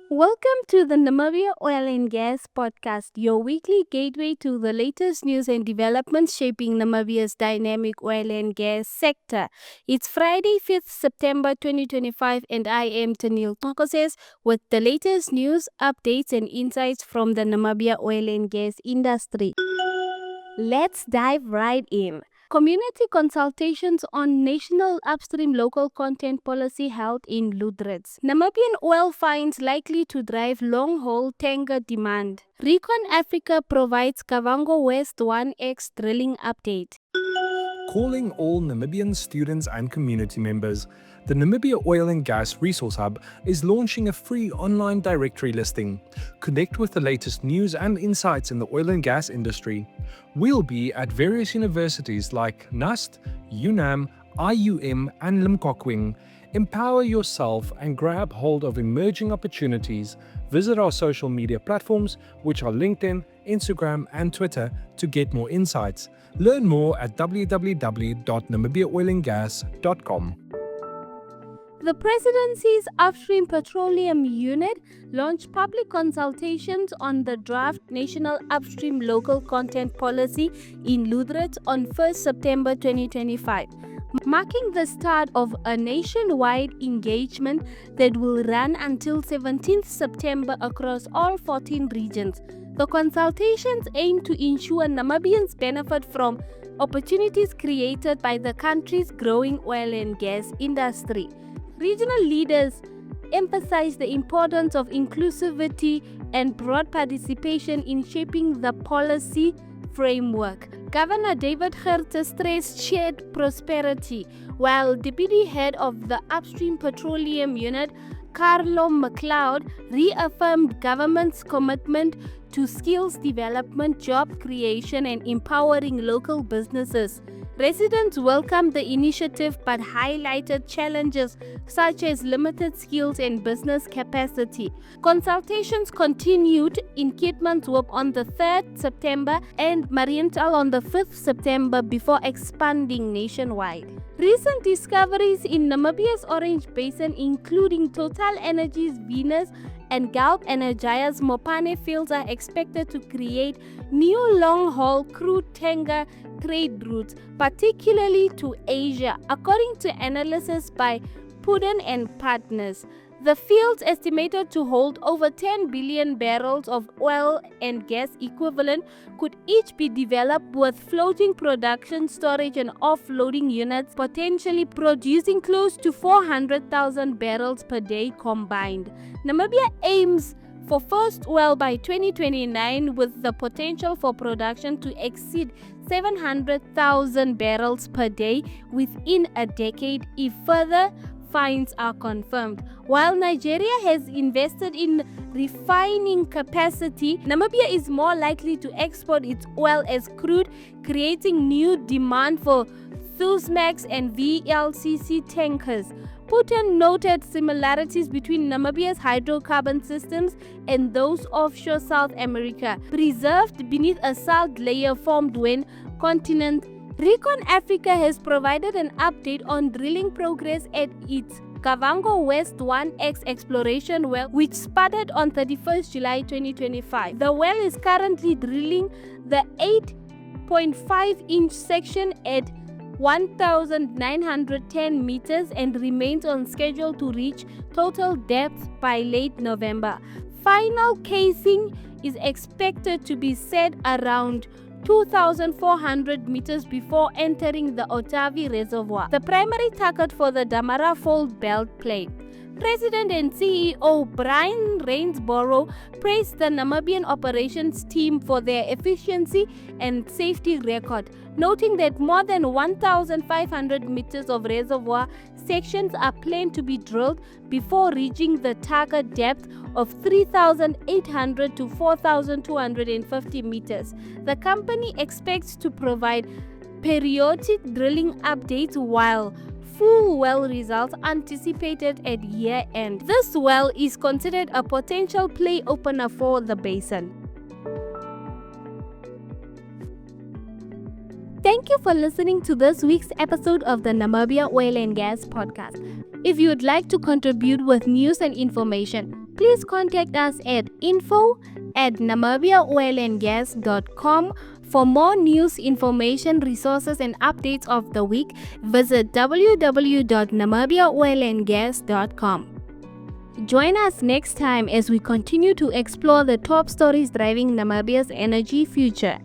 Welcome to the Namibia Oil and Gas podcast, your weekly gateway to the latest news and developments shaping Namibia's dynamic oil and gas sector. It's Friday, 5th September 2025, and I am Tanil Tokoses with the latest news, updates, and insights from the Namibia oil and gas industry. Let's dive right in. Community consultations on national upstream local content policy held in Lutritz. Namibian oil finds likely to drive long-haul tanker demand. ReconAfrica provides Kavango West 1X drilling update. Calling all Namibian students and community members, the Namibia Oil and Gas Resource Hub is launching a free online directory listing. Connect with the latest news and insights in the oil and gas industry. We'll be at various universities like NUST, UNAM, IUM, and Limkokwing. Empower yourself and grab hold of emerging opportunities. Visit our social media platforms, which are LinkedIn, Instagram, and Twitter, to get more insights. Learn more at www.namibiaoilandgas.com. The Presidency's Upstream Petroleum Unit launched public consultations on the draft National Upstream Local Content Policy in Lutritz on 1st September 2025, marking the start of a nationwide engagement that will run until 17th September across all 14 regions. The consultations aim to ensure Namibians benefit from opportunities created by the country's growing oil and gas industry. Regional leaders emphasize the importance of inclusivity and broad participation in shaping the policy framework. Governor David Gertz stressed shared prosperity, while Deputy Head of the Upstream Petroleum Unit, Carlo McLeod, reaffirmed government's commitment to skills development, job creation, and empowering local businesses. Residents welcomed the initiative but highlighted challenges such as limited skills and business capacity. Consultations continued in Keetmanshoop on the 3rd September and Marienthal on the 5th September before expanding nationwide. Recent discoveries in Namibia's Orange Basin, including Total Energy's Venus and Galp Energia's Mopane fields, are expected to create new long-haul crude tanker trade routes, particularly to Asia, according to analysis by Puden and Partners. The fields, estimated to hold over 10 billion barrels of oil and gas equivalent, could each be developed with floating production, storage, and offloading units, potentially producing close to 400,000 barrels per day combined. Namibia aims for first oil by 2029, with the potential for production to exceed 700,000 barrels per day within a decade if further finds are confirmed. While Nigeria has invested in refining capacity, Namibia is more likely to export its oil as crude, creating new demand for Suezmax and VLCC tankers. Putin noted similarities between Namibia's hydrocarbon systems and those offshore South America, preserved beneath a salt layer formed when continent. ReconAfrica has provided an update on drilling progress at its Kavango West 1X exploration well, which started on 31st July 2025. The well is currently drilling the 8.5-inch section at 1,910 meters and remains on schedule to reach total depth by late November. Final casing is expected to be set around 2,400 meters before entering the Otavi Reservoir, the primary target for the Damara Fault Belt Plate. President and CEO Brian Rainsborough praised the Namibian operations team for their efficiency and safety record, noting that more than 1,500 meters of reservoir sections are planned to be drilled before reaching the target depth of 3,800 to 4,250 meters. The company expects to provide periodic drilling updates while full well results anticipated at year-end. This well is considered a potential play opener for the basin. Thank you for listening to this week's episode of the Namibia Oil and Gas podcast. If you would like to contribute with news and information, please contact us at info@namibiaoilandgas.com. For more news, information, resources, and updates of the week, visit www.namibiaoilandgas.com. Join us next time as we continue to explore the top stories driving Namibia's energy future.